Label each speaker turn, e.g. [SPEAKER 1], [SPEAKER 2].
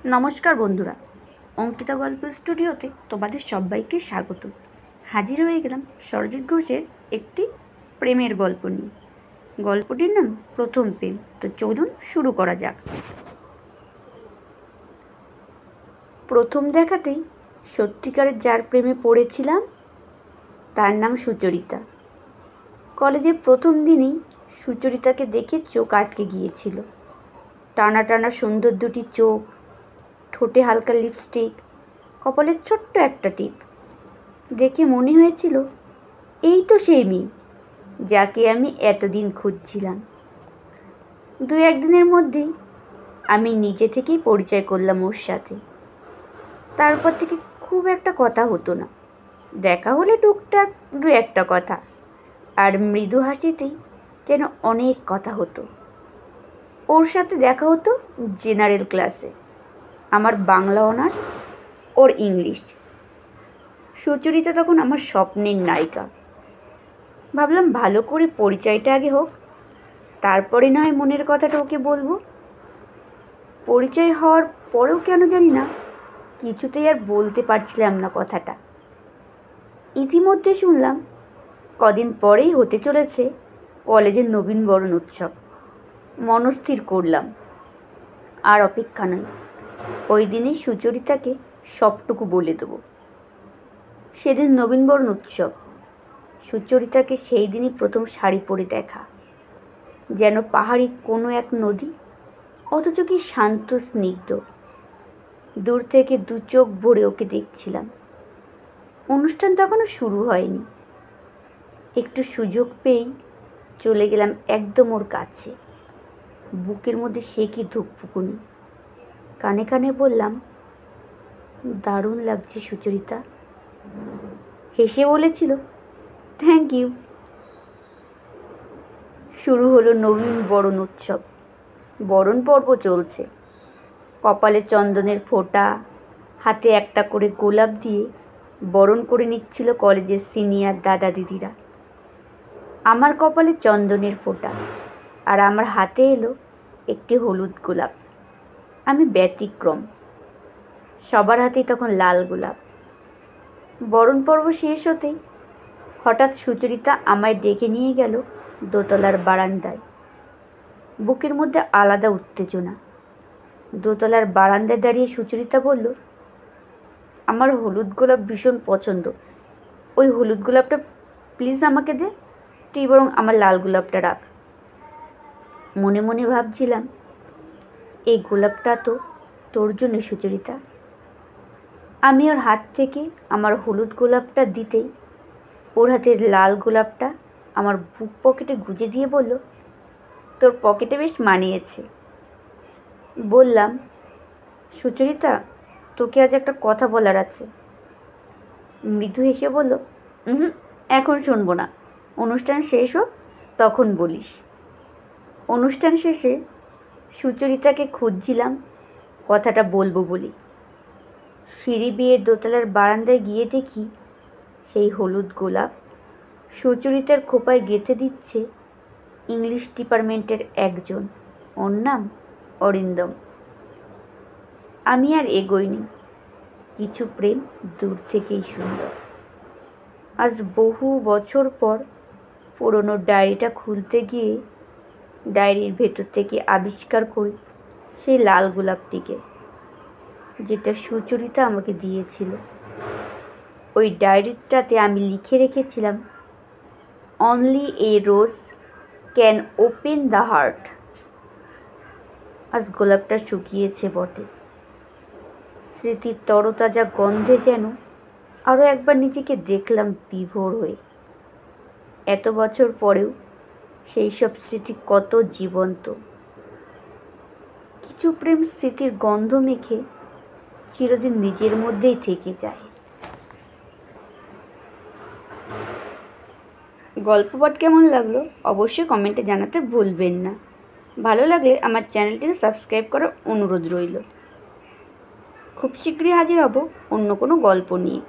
[SPEAKER 1] নমস্কার বন্ধুরা, অঙ্কিতা গল্প স্টুডিওতে তোমাদের সবাইকে স্বাগত। হাজির হয়ে গেলাম সরজিৎ ঘোষের একটি প্রেমের গল্প নিয়ে। গল্পটির নাম প্রথম প্রেম। তো চলুন শুরু করা যাক। প্রথম দেখাতেই সত্যিকারের যার প্রেমে পড়েছিলাম তার নাম সুচরিতা। কলেজে প্রথম দিনেই সুচরিতাকে দেখে চোখ আটকে গিয়েছিল। টানা টানা সুন্দর দুটি চোখ, ঠোঁটে হালকা লিপস্টিক, কপালের ছোট্ট একটা টিপ। দেখে মনে হয়েছিল এই তো সেই মেয়ে যাকে আমি এতদিন খুঁজছিলাম। দু একদিনের মধ্যেই আমি নিজে থেকেই পরিচয় করলাম ওর সাথে। তারপর থেকে খুব একটা কথা হতো না, দেখা হলে টুকটাক দু একটা কথা, আর মৃদু হাসিতেই যেন অনেক কথা হতো। ওর সাথে দেখা হতো জেনারেল ক্লাসে, আমার বাংলা অনার্স, ওর ইংলিশ। সুচরিতা তখন আমার স্বপ্নের নায়িকা। ভাবলাম ভালো করে পরিচয়টা আগে হোক, তারপরে না হয় মনের কথাটা ওকে বলবো। পরিচয় হওয়ার পরেও কেন জানি না কিছুতেই আর বলতে পারছিলাম না কথাটা। ইতিমধ্যে শুনলাম কদিন পরেই হতে চলেছে কলেজের নবীনবরণ উৎসব। মনস্থির করলাম আর অপেক্ষা নয়, ওই দিনই সুচরিতাকে সবটুকু বলে দেবো। সেদিন নবীনবরণ উৎসব। সুচরিতাকে সেই দিনই প্রথম শাড়ি পরে দেখা, যেন পাহাড়ি কোনো এক নদী, অথচ কি শান্ত স্নিগ্ধ। দূর থেকে দু চোখ ভরে ওকে দেখছিলাম। অনুষ্ঠান তখনও শুরু হয়নি। একটু সুযোগ পেয়েই চলে গেলাম একদম ওর কাছে। বুকের মধ্যে সে কি ধুকপুকুনি। কানে কানে বললাম, দারুণ লাগছে সুচরিতা। হেসে বলেছিল, থ্যাংক ইউ। শুরু হলো নবীনবরণ উৎসব। বরণ পর্ব চলছে। কপালে চন্দনের ফোঁটা, হাতে একটা করে গোলাপ দিয়ে বরণ করে নিচ্ছিল কলেজের সিনিয়র দাদা দিদিরা। আমার কপালে চন্দনের ফোঁটা, আর আমার হাতে এলো একটি হলুদ গোলাপ। আমি ব্যতিক্রম, সবার হাতেই তখন লাল গোলাপ। বরণ পর্ব শেষ হতেই হঠাৎ সুচরিতা আমায় ডেকে নিয়ে গেল দোতলার বারান্দায়। বুকের মধ্যে আলাদা উত্তেজনা। দোতলার বারান্দায় দাঁড়িয়ে সুচরিতা বলল, আমার হলুদ গোলাপ ভীষণ পছন্দ, ওই হলুদ গোলাপটা প্লিজ আমাকে দে, তুই বরং আমার লাল গোলাপটা রাখ। মনে মনে ভাবছিলাম, এই গোলাপটা তো তোর জন্য সুচরিতা। আমি ওর হাত থেকে আমার হলুদ গোলাপটা দিতেই ওর হাতের লাল গোলাপটা আমার বুক পকেটে গুজে দিয়ে বলল, তোর পকেটে বেশ মানিয়েছে। বললাম, সুচরিতা, তোকে আজ একটা কথা বলার আছে। মৃদু হেসে বলল, এখন শুনবো না, অনুষ্ঠান শেষ হোক তখন বলিস। অনুষ্ঠান শেষে সুচরিতাকে খুঁজছিলাম কথাটা বলবো বলি। সিঁড়ি বেয়ে দোতলার বারান্দায় গিয়ে দেখি সেই হলুদ গোলাপ সুচরিতার খোঁপায় গেঁথে দিচ্ছে ইংলিশ ডিপার্টমেন্টের একজন, ওর নাম অরিন্দম। আমি আর এগোইনি। কিছু প্রেম দূর থেকেই সুন্দর। আজ বহু বছর পর পুরনো ডায়েরিটা খুলতে গিয়ে ডায়েরির ভেতর থেকে আবিষ্কার করি সেই লাল গোলাপটিকে, যেটা সুচরিতা আমাকে দিয়েছিল। ওই ডায়েরিটাতে আমি লিখে রেখেছিলাম, only a rose can open the heart. আজ গোলাপটা শুকিয়েছে বটে, স্মৃতির তরতাজা গন্ধে যেন আরও একবার নিজেকে দেখলাম বিভোর হয়ে। এত বছর পরেও সেই সব স্মৃতি কত জীবন্ত। কিছু প্রেম স্মৃতির গন্ধ মেখে চিরদিন নিজের মধ্যেই থেকে যায়। গল্প পাঠ কেমন লাগলো অবশ্যই কমেন্টে জানাতে ভুলবেন না। ভালো লাগলে আমার চ্যানেলটিকে সাবস্ক্রাইব করার অনুরোধ রইল। খুব শীঘ্রই হাজির হব অন্য কোনো গল্প নিয়ে।